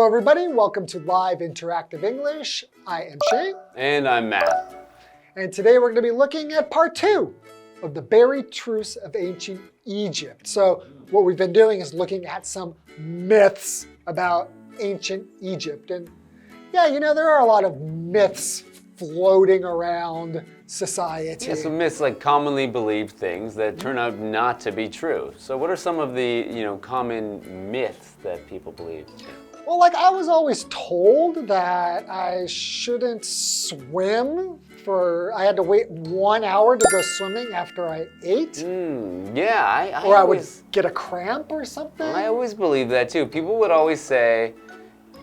Hello, everybody. Welcome to Live Interactive English. I am Shane. And I'm Matt. And today we're going to be looking at part 2 of the buried truths of ancient Egypt. So what we've been doing is looking at some myths about ancient Egypt. And yeah, you know, there are a lot of myths floating around society. Yeah, some myths, like commonly believed things that turn out not to be true. So what are some of the, common myths that people believe? Well, like I was always told that I shouldn't swim I had to wait 1 hour to go swimming after I ate. Yeah, I would get a cramp or something. I always believed that too. People would always say,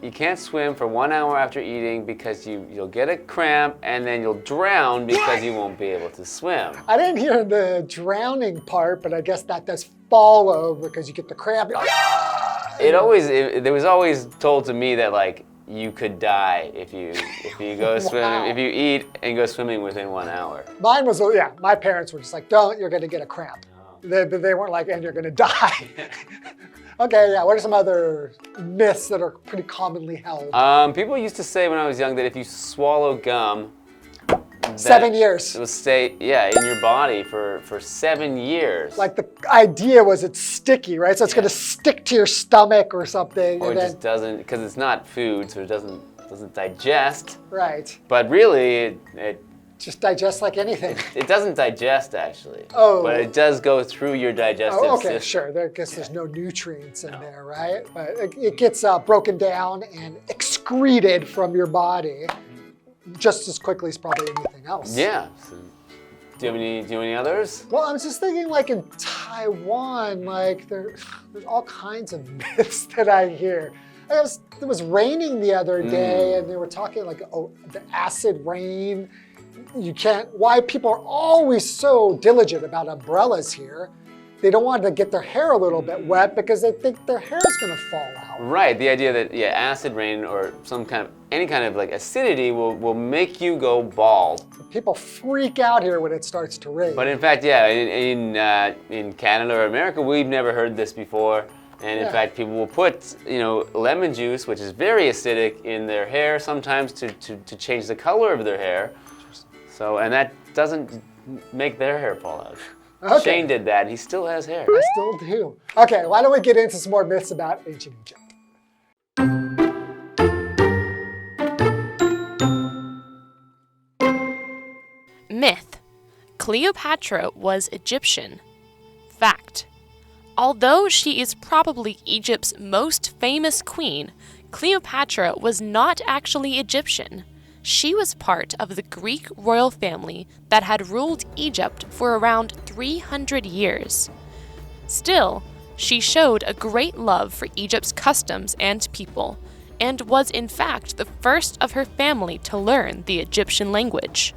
you can't swim for 1 hour after eating because you'll get a cramp and then you'll drown because you won't be able to swim. I didn't hear the drowning part, but I guess that does follow because you get the cramp. It was always told to me that like you could die if you go swimming, if you eat and go swimming within 1 hour. Mine was, yeah, my parents were just like, don't, you're gonna get a cramp. They weren't like, and you're gonna die. Okay, yeah, what are some other myths that are pretty commonly held? People used to say when I was young that if you swallow gum, 7 years. It will stay, in your body for 7 years. Like the idea was it's sticky, right? So it's gonna stick to your stomach or something. Or it just doesn't, because it's not food, so it doesn't digest. Right. But really, it just digests like anything. It doesn't digest, actually. Oh. But it does go through your digestive system. Okay, sure. I guess there's no nutrients in there, right? But it gets broken down and excreted from your body just as quickly as probably anything else. Yeah. So, do you have any others? Well, I was just thinking, like in Taiwan, like there's all kinds of myths that I hear. It was raining the other day, and they were talking like, the acid rain. Why people are always so diligent about umbrellas here. They don't want to get their hair a little bit wet because they think their hair is going to fall out. Right, the idea that, acid rain or any kind of like acidity will make you go bald. People freak out here when it starts to rain. But in fact, in Canada or America, we've never heard this before. And in fact, people will put, lemon juice, which is very acidic, in their hair sometimes to change the color of their hair. So, and that doesn't make their hair fall out. Okay. Shane did that. He still has hair. I still do. Okay, why don't we get into some more myths about ancient Egypt? Myth: Cleopatra was Egyptian. Fact: although she is probably Egypt's most famous queen, Cleopatra was not actually Egyptian. She was part of the Greek royal family that had ruled Egypt for around 300 years. Still, she showed a great love for Egypt's customs and people, and was in fact the first of her family to learn the Egyptian language.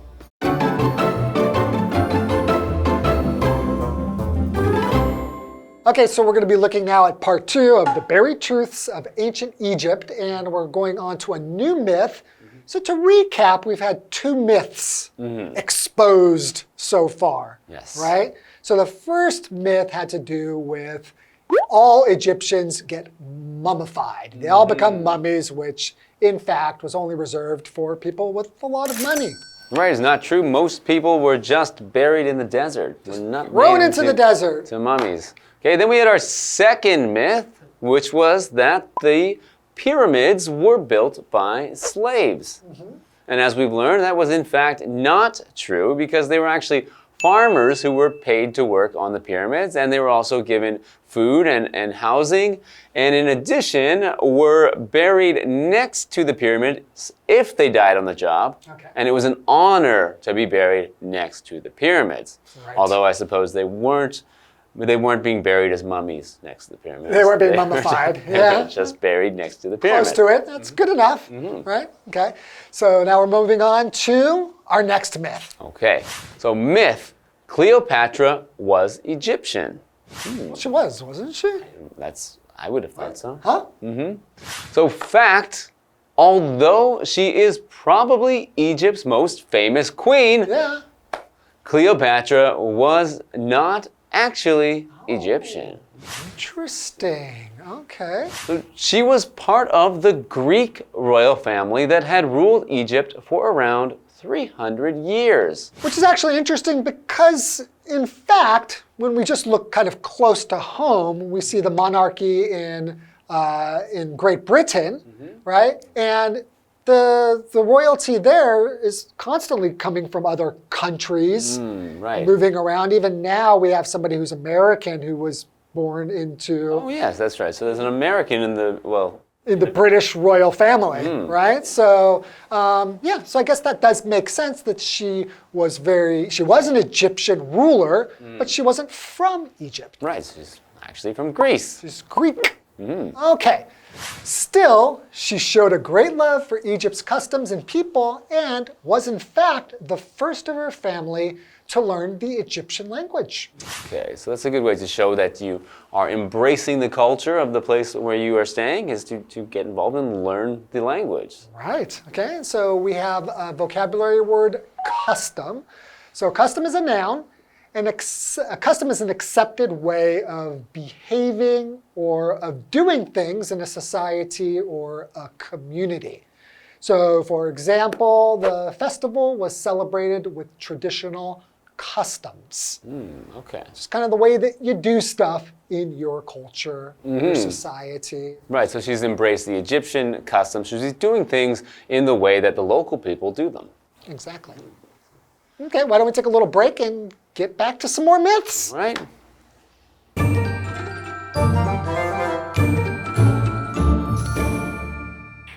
Okay, so we're going to be looking now at part 2 of the buried truths of ancient Egypt, and we're going on to a new myth. So to recap, we've had 2 myths exposed so far, right? So the first myth had to do with all Egyptians get mummified. They all become mummies, which in fact was only reserved for people with a lot of money. Right, it's not true. Most people were just buried in the desert. Thrown into the desert. To mummies. Okay, then we had our second myth, which was that the pyramids were built by slaves. And as we've learned, that was in fact not true because they were actually farmers who were paid to work on the pyramids, and they were also given food and housing, and in addition were buried next to the pyramids if they died on the job. And it was an honor to be buried next to the pyramids. Right. Although I suppose they weren't being buried as mummies next to the pyramids. They weren't being mummified. They were just buried next to the pyramids. Close to it. That's good enough, right? Okay. So now we're moving on to our next myth. Okay. So myth: Cleopatra was Egyptian. Well, she was, wasn't she? I would have thought so. Huh? So fact: although she is probably Egypt's most famous queen, Cleopatra was not actually Egyptian. Interesting. Okay. So she was part of the Greek royal family that had ruled Egypt for around 300 years. Which is actually interesting because, in fact, when we just look kind of close to home, we see the monarchy in Great Britain, right? And the royalty there is constantly coming from other countries, right. moving around. Even now, we have somebody who's American who was born into... Oh, yes, that's right. So there's an American in the, in the British royal family, right? So, yeah, so I guess that does make sense that she was an Egyptian ruler, but she wasn't from Egypt. Right, she's actually from Greece. She's Greek. Okay. Still, she showed a great love for Egypt's customs and people and was in fact the first of her family to learn the Egyptian language. Okay, so that's a good way to show that you are embracing the culture of the place where you are staying, is to get involved and learn the language. Right, okay, so we have a vocabulary word, custom. So custom is a noun, and a custom is an accepted way of behaving or of doing things in a society or a community. So, for example, the festival was celebrated with traditional customs. Okay. It's kind of the way that you do stuff in your culture, your society. Right, so she's embraced the Egyptian customs. She's doing things in the way that the local people do them. Exactly. Okay, why don't we take a little break and get back to some more myths? Right.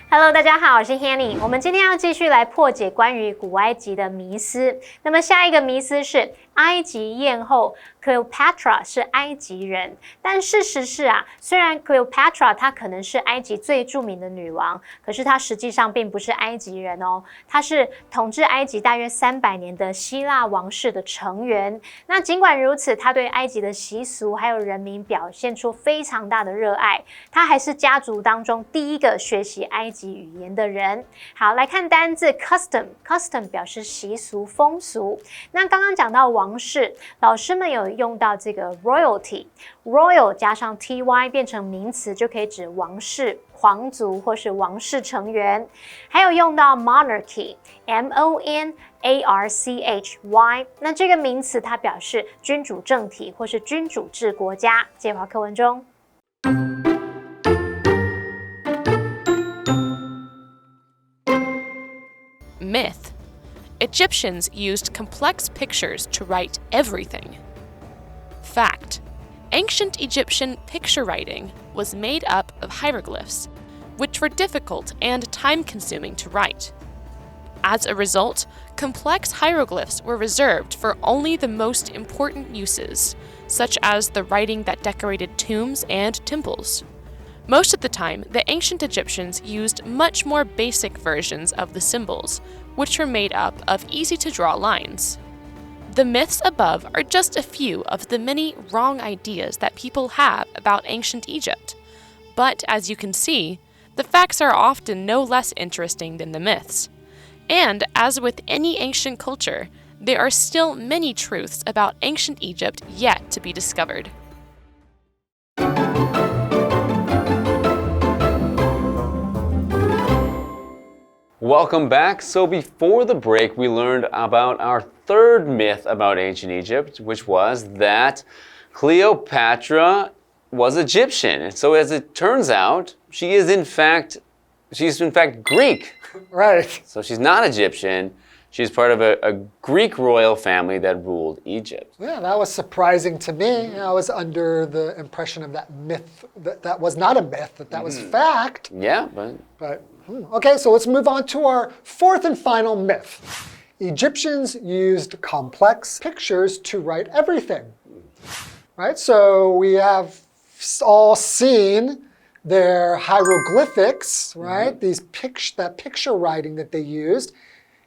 Hello， 大家好，我是 Hanny。我们今天要继续来破解关于古埃及的迷思。那么下一个迷思是埃及艳后 Cleopatra 是埃及人，但事实是虽然 Cleopatra 她可能是埃及最著名的女王，可是她实际上并不是埃及人哦，她是统治埃及大约300年的希腊王室的成员。那尽管如此，她对埃及的习俗还有人民表现出非常大的热爱，她还是家族当中第一个学习埃及语言的人。好，来看单字 custom 表示习俗风俗。那刚刚讲到王室，老师们有用到这个 royal 加上 ty 变成名词，就可以指王室、皇族或是王室成员。还有用到 monarchy monarchy， 那这个名词它表示君主政体或是君主制国家。介绍课文中。Myth. Egyptians used complex pictures to write everything. Fact. Ancient Egyptian picture writing was made up of hieroglyphs, which were difficult and time-consuming to write. As a result, complex hieroglyphs were reserved for only the most important uses, such as the writing that decorated tombs and temples. Most of the time, the ancient Egyptians used much more basic versions of the symbols, which were made up of easy-to-draw lines. The myths above are just a few of the many wrong ideas that people have about ancient Egypt. But as you can see, the facts are often no less interesting than the myths. And as with any ancient culture, there are still many truths about ancient Egypt yet to be discovered. Welcome back. So before the break, we learned about our third myth about ancient Egypt, which was that Cleopatra was Egyptian. And so as it turns out, she's in fact Greek. Right. So she's not Egyptian. She's part of a Greek royal family that ruled Egypt. Yeah, that was surprising to me. I was under the impression of that myth, that was not a myth, that was fact. Yeah, But okay, so let's move on to our fourth and final myth. Egyptians used complex pictures to write everything. Right, so we have all seen their hieroglyphics, right? That picture writing that they used.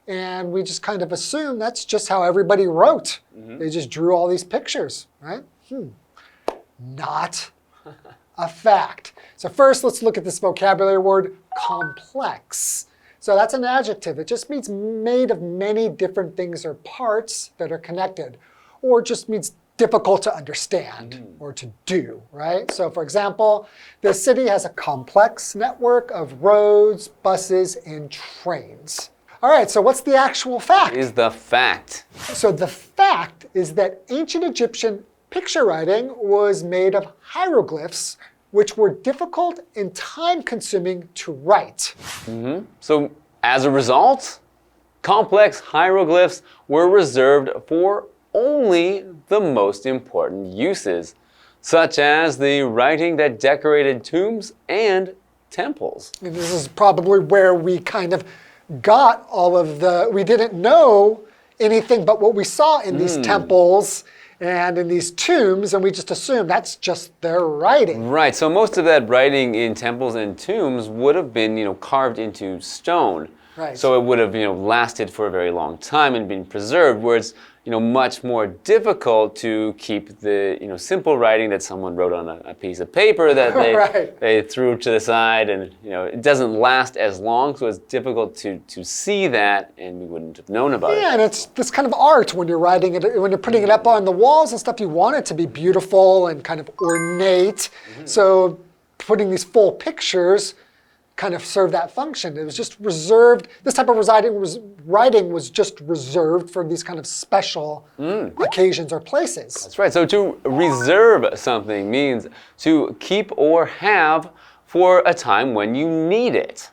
And we just kind of assume that's just how everybody wrote. They just drew all these pictures, right? Not a fact. So first, let's look at this vocabulary word, complex. So that's an adjective. It just means made of many different things or parts that are connected, or just means difficult to understand or to do, right? So for example, the city has a complex network of roads, buses, and trains. All right, so what's the actual fact? Is the fact. So the fact is that ancient Egyptian picture writing was made of hieroglyphs, which were difficult and time-consuming to write. So as a result, complex hieroglyphs were reserved for only the most important uses, such as the writing that decorated tombs and temples. And this is probably where we kind of got all of we didn't know anything but what we saw in these temples and in these tombs, and we just assumed that's just their writing. Right, so most of that writing in temples and tombs would have been, carved into stone. Right. So it would have, lasted for a very long time and been preserved, where it's, much more difficult to keep the, simple writing that someone wrote on a piece of paper that they threw to the side, and, it doesn't last as long, so it's difficult to see that, and we wouldn't have known about it. Yeah, and it's this kind of art when you're writing it, when you're putting it up on the walls and stuff, you want it to be beautiful and kind of ornate. So putting these full pictures kind of serve that function. It was just reserved, this type of writing was just reserved for these kind of special occasions or places. That's right. So to reserve something means to keep or have for a time when you need it.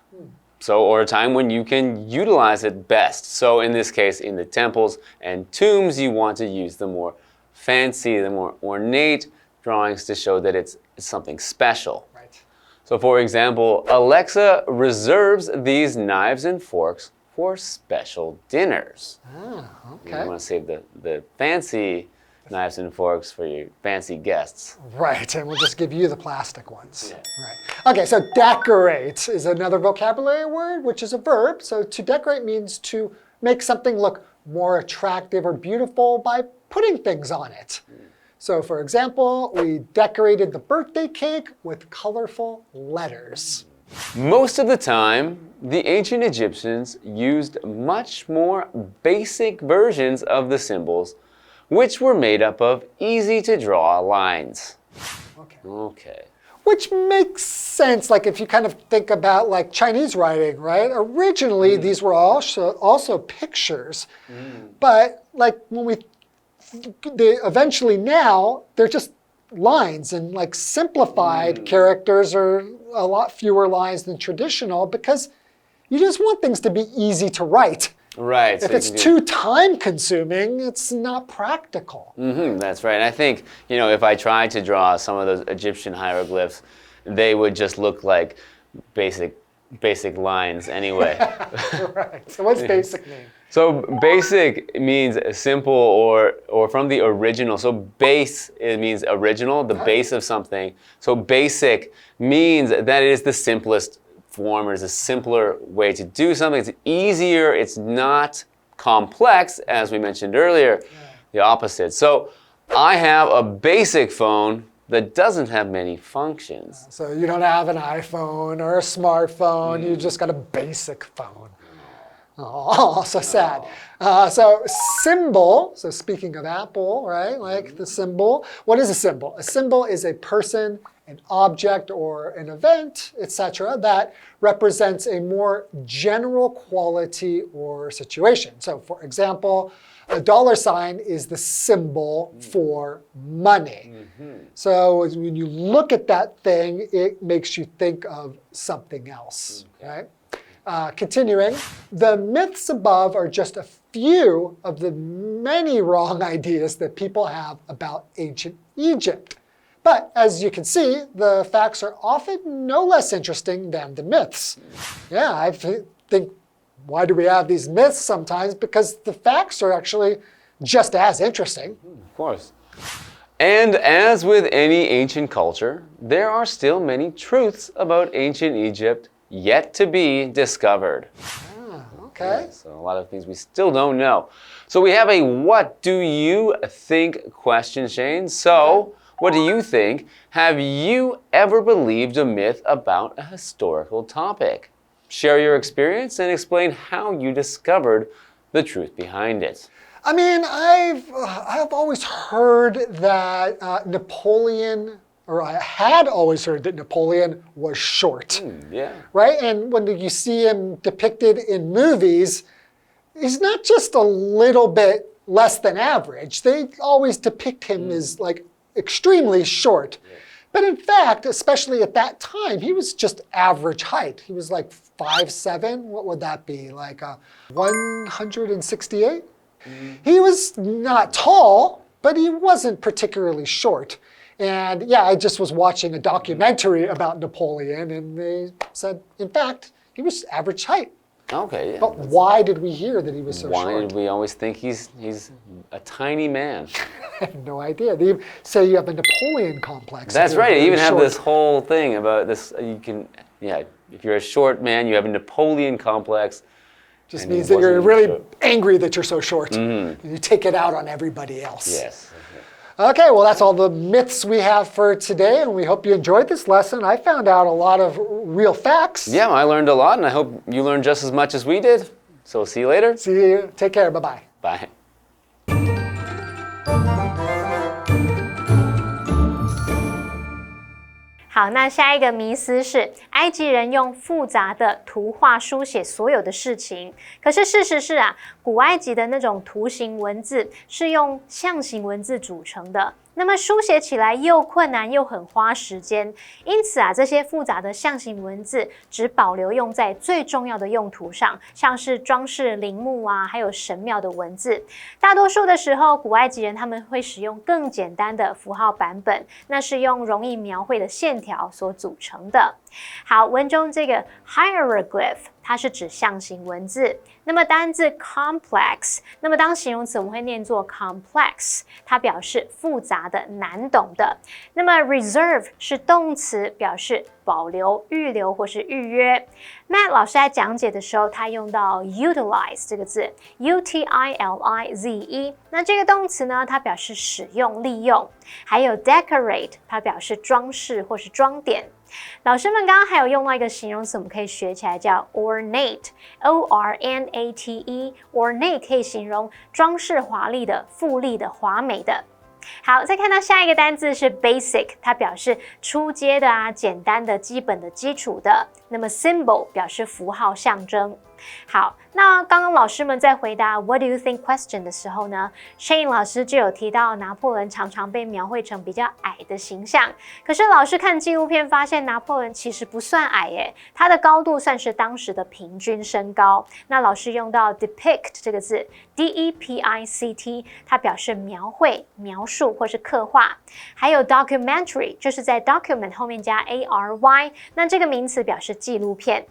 So, or a time when you can utilize it best. So in this case, in the temples and tombs, you want to use the more fancy, the more ornate drawings to show that it's something special. Right. So for example, Alexa reserves these knives and forks for special dinners. Ah, okay. You want to save the fancy knives and forks for your fancy guests. Right, and we'll just give you the plastic ones. Yeah. Right. Okay, so decorate is another vocabulary word, which is a verb. So to decorate means to make something look more attractive or beautiful by putting things on it. So for example, we decorated the birthday cake with colorful letters. Most of the time, the ancient Egyptians used much more basic versions of the symbols, which were made up of easy-to-draw lines. Okay. Which makes sense, like if you kind of think about like Chinese writing, right? Originally, these were also pictures. But like when eventually now, they're just lines, and like simplified characters are a lot fewer lines than traditional because you just want things to be easy to write. Right. If it's too time-consuming, it's not practical. That's right. I think, if I tried to draw some of those Egyptian hieroglyphs, they would just look like basic lines anyway. Right. So what's basic mean? So basic means simple or from the original. So base, it means original, the base of something. So basic means that it is the simplest form, or is a simpler way to do something. It's easier, it's not complex, as we mentioned earlier, the opposite. So I have a basic phone that doesn't have many functions. So you don't have an iPhone or a smartphone, you just got a basic phone. Oh, so sad. So symbol, so speaking of Apple, right? Like the symbol. What is a symbol? A symbol is a person, an object, or an event, etc., that represents a more general quality or situation. So for example, a $sign is the symbol for money. So when you look at that thing, it makes you think of something else, right? Continuing, the myths above are just a few of the many wrong ideas that people have about ancient Egypt. But as you can see, the facts are often no less interesting than the myths. Yeah, I think, why do we have these myths sometimes? Because the facts are actually just as interesting. Of course. And as with any ancient culture, there are still many truths about ancient Egypt yet to be discovered. Okay. Yeah, so a lot of things we still don't know. So we have a what do you think question, Shane. So what do you think? Have you ever believed a myth about a historical topic? Share your experience and explain how you discovered the truth behind it. I mean, I've always heard that Napoleon, or I had always heard that Napoleon was short. Yeah. Right? And when you see him depicted in movies, he's not just a little bit less than average. They always depict him as like extremely short. Yeah. But in fact, especially at that time, he was just average height. He was like 5'7". What would that be? Like 168? He was not tall, but he wasn't particularly short. And yeah, I just was watching a documentary about Napoleon, and they said, in fact, he was average height. Okay. Yeah. But why did we hear that he was so short? Why did we always think he's a tiny man? I have no idea. They say you have a Napoleon complex. That's right. They even have short. this whole thing about this. If you're a short man, you have a Napoleon complex. Just means that you're really angry that you're so short. And you take it out on everybody else. Yes. Okay, well, that's all the myths we have for today, and we hope you enjoyed this lesson. I found out a lot of real facts. Yeah, I learned a lot, and I hope you learned just as much as we did. So see you later. See you. Take care. Bye-bye. Bye. 好，那下一个迷思是，埃及人用复杂的图画书写所有的事情。可是事实是啊，古埃及的那种图形文字是用象形文字组成的。那么书写起来又困难又很花时间，因此啊，这些复杂的象形文字只保留用在最重要的用途上，像是装饰陵墓啊，还有神庙的文字。大多数的时候，古埃及人他们会使用更简单的符号版本，那是用容易描绘的线条所组成的。好，文中这个 hieroglyph 它是指象形文字。那么单字 complex， 那么当形容词我们会念作 complex， 它表示复杂的、难懂的。那么 reserve 是动词，表示保留、预留或是预约。Matt 老师在讲解的时候，他用到 utilize 这个字 ，utilize， 那这个动词呢，它表示使用、利用。还有 decorate， 它表示装饰或是装点。老师们刚刚还有用到一个形容词，我们可以学起来叫 ornate，ornate 可以形容装饰华丽的、富丽的、华美的。好，再看到下一个单字是 basic， 它表示初阶的啊、简单的、基本的、基础的。那么 symbol 表示符号、象征。好，那刚刚老师们在回答 What do you think question 的时候呢 ，Shane 老师就有提到拿破仑常常被描绘成比较矮的形象。可是老师看纪录片发现拿破仑其实不算矮耶，他的高度算是当时的平均身高。那老师用到 depict 这个字 ，D-E-P-I-C-T， 它表示描绘、描述或是刻画。还有 documentary， 就是在 document 后面加 A-R-Y， 那这个名词表示纪录片。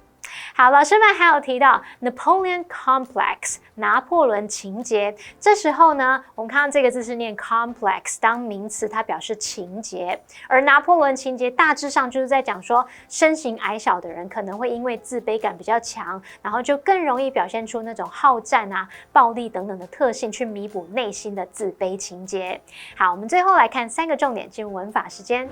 好，老师们还有提到 Napoleon complex 拿破仑情节。这时候呢，我们看到这个字是念 complex 当名词，它表示情节。而拿破仑情节大致上就是在讲说，身形矮小的人可能会因为自卑感比较强，然后就更容易表现出那种好战啊、暴力等等的特性，去弥补内心的自卑情节。好，我们最后来看3个重点，进入文法时间。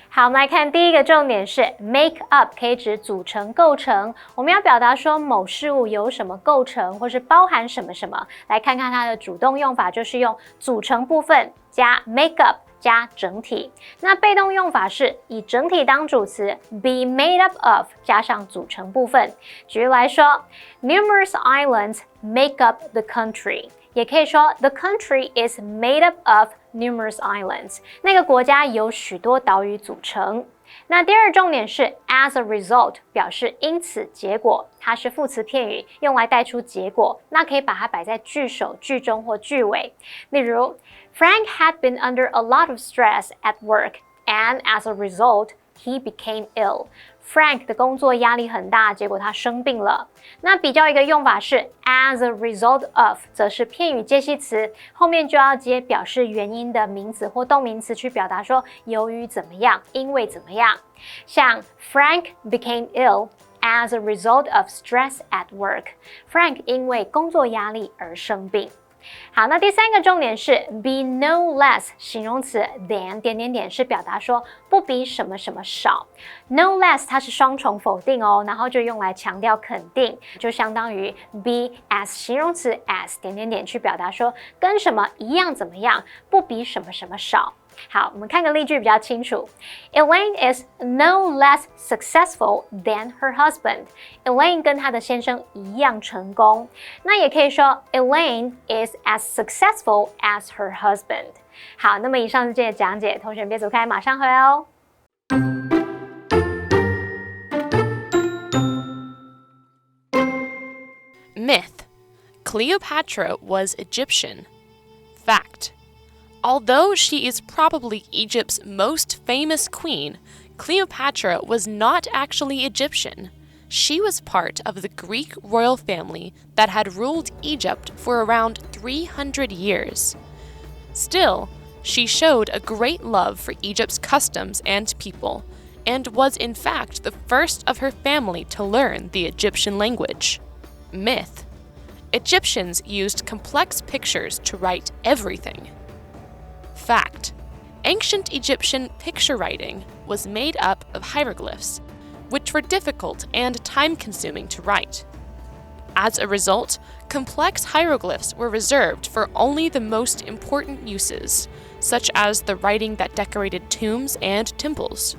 好，我们来看第一个重点是 make up 可以指组成、构成。我们要表达说某事物由什么构成，或是包含什么什么。来看看它的主动用法，就是用组成部分加 make up 加整体。那被动用法是以整体当主词 be made up of 加上组成部分。举例来说 ，numerous islands make up the country。也可以说 the country is made up of numerous islands。那个国家由许多岛屿组成。那第二重点是 as a result， 表示因此结果，它是副词片语，用来带出结果。那可以把它摆在句首、句中或句尾。例如 ，Frank had been under a lot of stress at work, and as a result, he became ill。Frank 的工作压力很大，结果他生病了。那比较一个用法是 as a result of， 则是片语介系词，后面就要接表示原因的名词或动名词，去表达说由于怎么样，因为怎么样。像 Frank became ill as a result of stress at work。Frank 因为工作压力而生病。好，那第三个重点是 be no less 形容词 than 是表达说不比什么什么少。no less 它是双重否定哦，然后就用来强调肯定，就相当于 be as 形容词 as 去表达说跟什么一样怎么样，不比什么什么少。好，我们看个例句比较清楚。Elaine is no less successful than her husband. Elaine 跟她的先生一样成功。那也可以说 Elaine is as successful as her husband. 好，那么以上是今天的讲解，同学别走开，马上回来哦。Myth: Cleopatra was Egyptian. Fact: Although she is probably Egypt's most famous queen, Cleopatra was not actually Egyptian. She was part of the Greek royal family that had ruled Egypt for around 300 years. Still, she showed a great love for Egypt's customs and people, and was in fact the first of her family to learn the Egyptian language. Myth: Egyptians used complex pictures to write everything. Fact: Ancient Egyptian picture writing was made up of hieroglyphs, which were difficult and time-consuming to write. As a result, complex hieroglyphs were reserved for only the most important uses, such as the writing that decorated tombs and temples.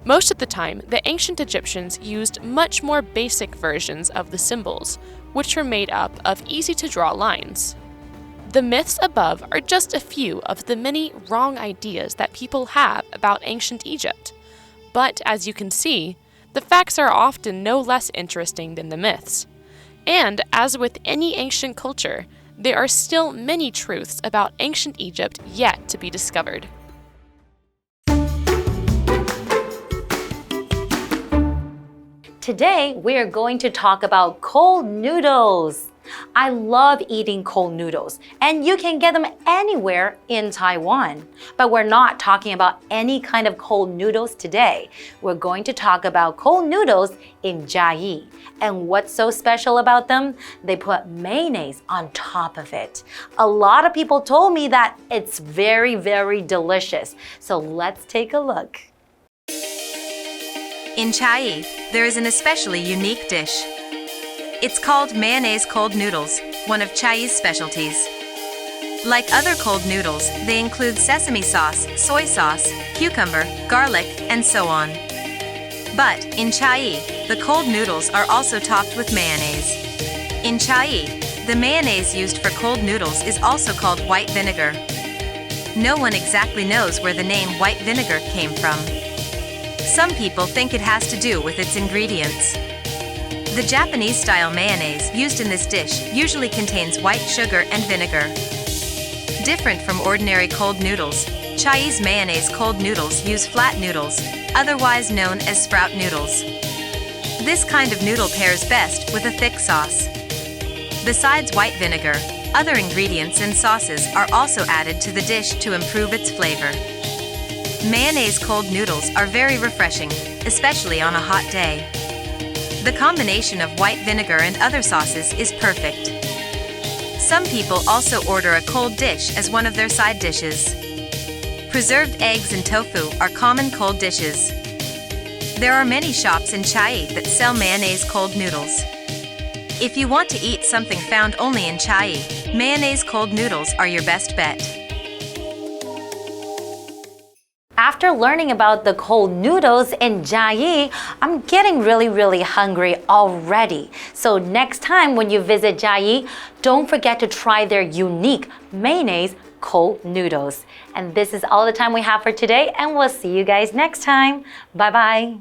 Most of the time, the ancient Egyptians used much more basic versions of the symbols, which were made up of easy-to-draw lines. The myths above are just a few of the many wrong ideas that people have about ancient Egypt. But as you can see, the facts are often no less interesting than the myths. And as with any ancient culture, there are still many truths about ancient Egypt yet to be discovered. Today, we are going to talk about cold noodles. I love eating cold noodles, and you can get them anywhere in Taiwan. But we're not talking about any kind of cold noodles today. We're going to talk about cold noodles in Chiayi. And what's so special about them? They put mayonnaise on top of it. A lot of people told me that it's very, very delicious. So let's take a look. In Chiayi, there is an especially unique dish. It's called mayonnaise cold noodles, one of Chiayi's specialties. Like other cold noodles, they include sesame sauce, soy sauce, cucumber, garlic, and so on. But in Chiayi, the cold noodles are also topped with mayonnaise. In Chiayi, the mayonnaise used for cold noodles is also called white vinegar. No one exactly knows where the name white vinegar came from. Some people think it has to do with its ingredients. The Japanese-style mayonnaise used in this dish usually contains white sugar and vinegar. Different from ordinary cold noodles, Chiayi's mayonnaise cold noodles use flat noodles, otherwise known as sprout noodles. This kind of noodle pairs best with a thick sauce. Besides white vinegar, other ingredients and sauces are also added to the dish to improve its flavor. Mayonnaise cold noodles are very refreshing, especially on a hot day. The combination of white vinegar and other sauces is perfect. Some people also order a cold dish as one of their side dishes. Preserved eggs and tofu are common cold dishes. There are many shops in Chiayi that sell mayonnaise cold noodles. If you want to eat something found only in Chiayi, mayonnaise cold noodles are your best bet. After learning about the cold noodles in Chiayi, I'm getting really hungry already. So next time when you visit Chiayi, don't forget to try their unique mayonnaise cold noodles. And this is all the time we have for today, and we'll see you guys next time. Bye-bye.